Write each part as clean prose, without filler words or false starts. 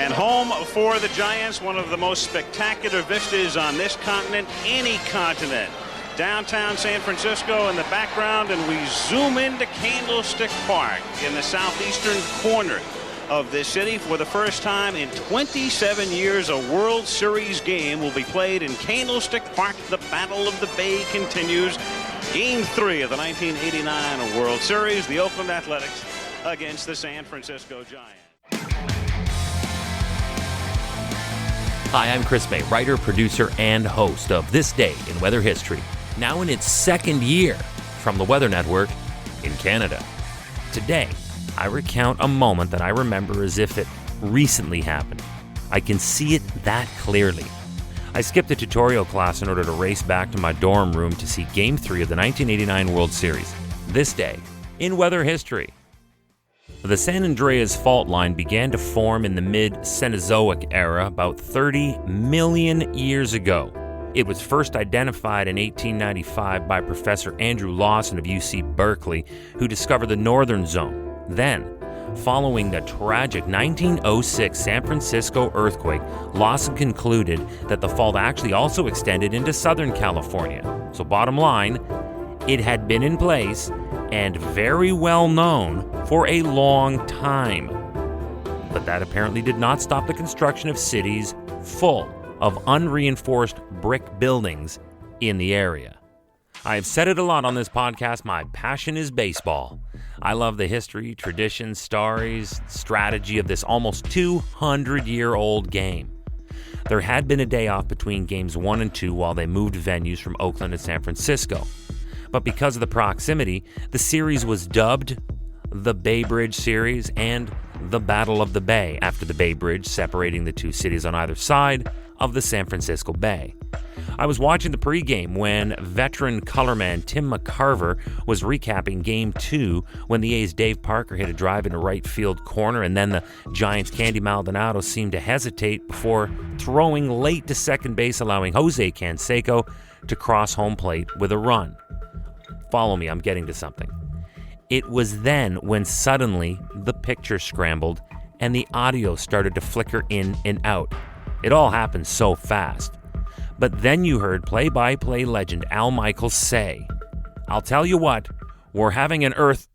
And home for the Giants, one of the most spectacular vistas on this continent, any continent. Downtown San Francisco in the background, and we zoom into Candlestick Park in the southeastern corner of this city. For the first time in 27 years, a World Series game will be played in Candlestick Park. The Battle of the Bay continues. Game 3 of the 1989 World Series, the Oakland Athletics against the San Francisco Giants. Hi, I'm Chris May, writer, producer, and host of This Day in Weather History, now in its second year from the Weather Network in Canada. Today, I recount a moment that I remember as if it recently happened. I can see it that clearly. I skipped a tutorial class in order to race back to my dorm room to see Game 3 of the 1989 World Series. This day in weather history. The San Andreas fault line began to form in the mid-Cenozoic era about 30 million years ago. It was first identified in 1895 by Professor Andrew Lawson of UC Berkeley, who discovered the northern zone. Then, following the tragic 1906 San Francisco earthquake, Lawson concluded that the fault actually also extended into Southern California. So bottom line, it had been in place and very well known for a long time. But that apparently did not stop the construction of cities full of unreinforced brick buildings in the area. I have said it a lot on this podcast, my passion is baseball. I love the history, tradition, stories, strategy of this almost 200-year-old game. There had been a day off between games 1 and 2 while they moved venues from Oakland to San Francisco. But because of the proximity, the series was dubbed the Bay Bridge Series and the Battle of the Bay, after the Bay Bridge separating the two cities on either side of the San Francisco Bay. I was watching the pregame when veteran colorman Tim McCarver was recapping Game 2 when the A's' Dave Parker hit a drive into right field corner, and then the Giants' Candy Maldonado seemed to hesitate before throwing late to second base, allowing Jose Canseco to cross home plate with a run. Follow me, I'm getting to something. It was then when suddenly the picture scrambled and the audio started to flicker in and out. It all happened so fast. But then you heard play-by-play legend Al Michaels say, "I'll tell you what, we're having an earth..."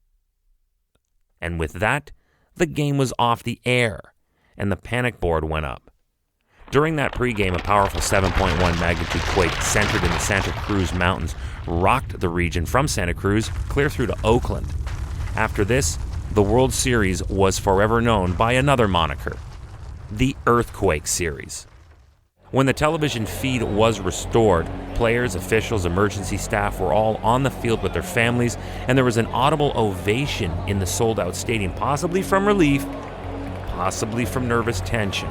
And with that, the game was off the air, and the panic board went up. During that pregame, a powerful 7.1 magnitude quake centered in the Santa Cruz Mountains rocked the region from Santa Cruz clear through to Oakland. After this, the World Series was forever known by another moniker, the Earthquake Series. When the television feed was restored, players, officials, emergency staff were all on the field with their families, and there was an audible ovation in the sold-out stadium, possibly from relief, possibly from nervous tension.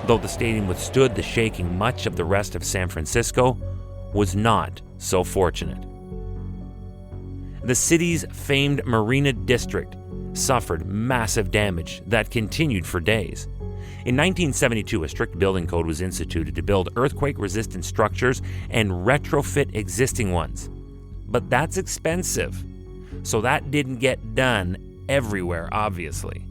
Though the stadium withstood the shaking, much of the rest of San Francisco was not so fortunate. The city's famed Marina District suffered massive damage that continued for days. In 1972, a strict building code was instituted to build earthquake-resistant structures and retrofit existing ones. But that's expensive, so that didn't get done everywhere, obviously.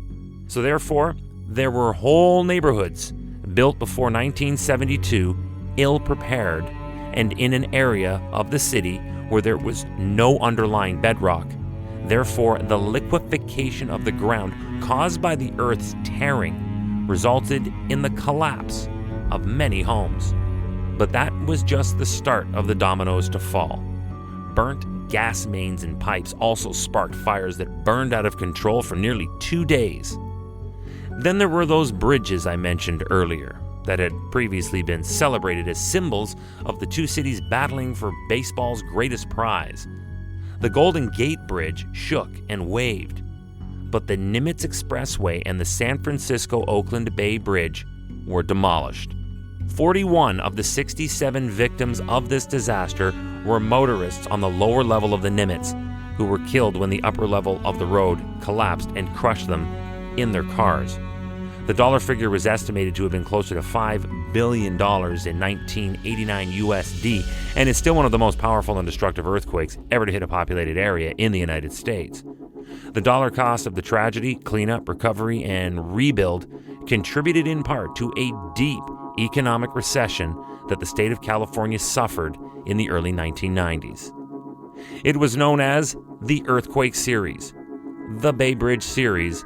So therefore, there were whole neighborhoods built before 1972, ill-prepared, and in an area of the city where there was no underlying bedrock. Therefore, the liquefaction of the ground caused by the Earth's tearing resulted in the collapse of many homes. But that was just the start of the dominoes to fall. Burnt gas mains and pipes also sparked fires that burned out of control for nearly 2 days. Then there were those bridges I mentioned earlier that had previously been celebrated as symbols of the two cities battling for baseball's greatest prize. The Golden Gate Bridge shook and waved, but the Nimitz Expressway and the San Francisco-Oakland Bay Bridge were demolished. 41 of the 67 victims of this disaster were motorists on the lower level of the Nimitz, who were killed when the upper level of the road collapsed and crushed them in their cars. The dollar figure was estimated to have been closer to $5 billion in 1989 USD, and is still one of the most powerful and destructive earthquakes ever to hit a populated area in the United States. The dollar cost of the tragedy, cleanup, recovery, and rebuild contributed in part to a deep economic recession that the state of California suffered in the early 1990s. It was known as the Earthquake Series, the Bay Bridge Series,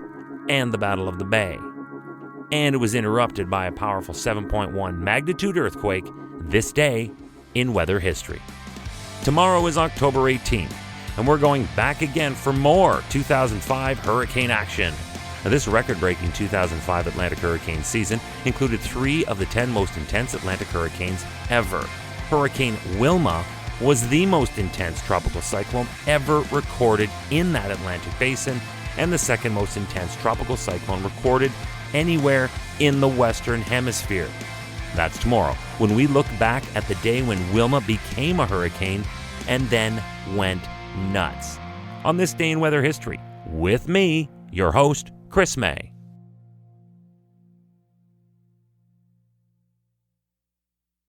and the Battle of the Bay. And it was interrupted by a powerful 7.1 magnitude earthquake this day in weather history. Tomorrow is October 18th, and we're going back again for more 2005 hurricane action. Now, this record-breaking 2005 Atlantic hurricane season included 3 of the 10 most intense Atlantic hurricanes ever. Hurricane Wilma was the most intense tropical cyclone ever recorded in that Atlantic basin, and the second most intense tropical cyclone recorded anywhere in the Western Hemisphere. That's tomorrow, when we look back at the day when Wilma became a hurricane and then went nuts. On this day in weather history, with me, your host, Chris May.